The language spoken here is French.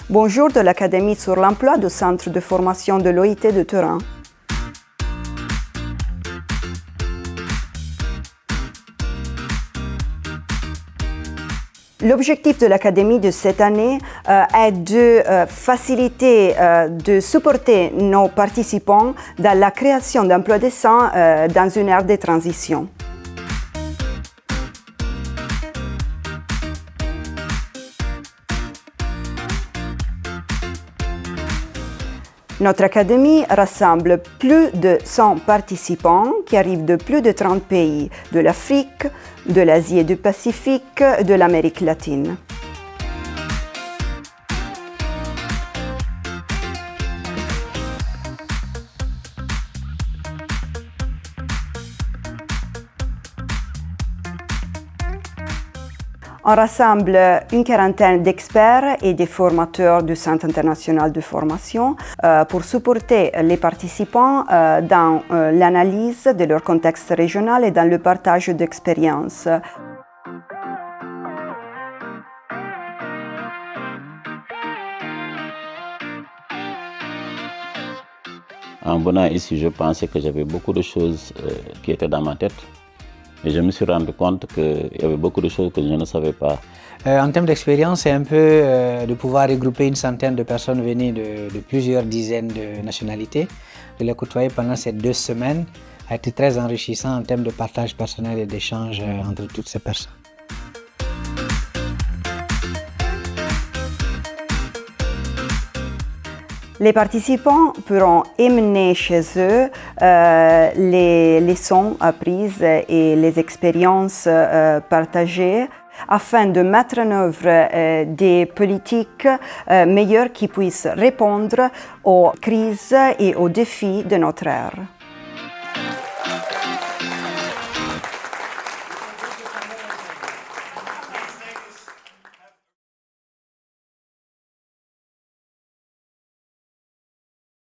Bonjour de l'Académie sur l'emploi du Centre de formation de l'OIT de Turin. L'objectif de l'Académie de cette année est de faciliter, de supporter nos participants dans la création d'emplois décents dans une ère de transition. Notre académie rassemble plus de 100 participants qui arrivent de plus de 30 pays, de l'Afrique, de l'Asie et du Pacifique, de l'Amérique latine. On rassemble une quarantaine d'experts et des formateurs du Centre international de formation pour supporter les participants dans l'analyse de leur contexte régional et dans le partage d'expériences. En venant ici, je pensais que j'avais beaucoup de choses qui étaient dans ma tête. Et je me suis rendu compte qu'il y avait beaucoup de choses que je ne savais pas. En termes d'expérience, c'est un peu de pouvoir regrouper une centaine de personnes venues de plusieurs dizaines de nationalités, de les côtoyer pendant ces 2 semaines a été très enrichissant en termes de partage personnel et d'échange entre toutes ces personnes. Les participants pourront emmener chez eux les leçons apprises et les expériences partagées afin de mettre en œuvre des politiques meilleures qui puissent répondre aux crises et aux défis de notre ère.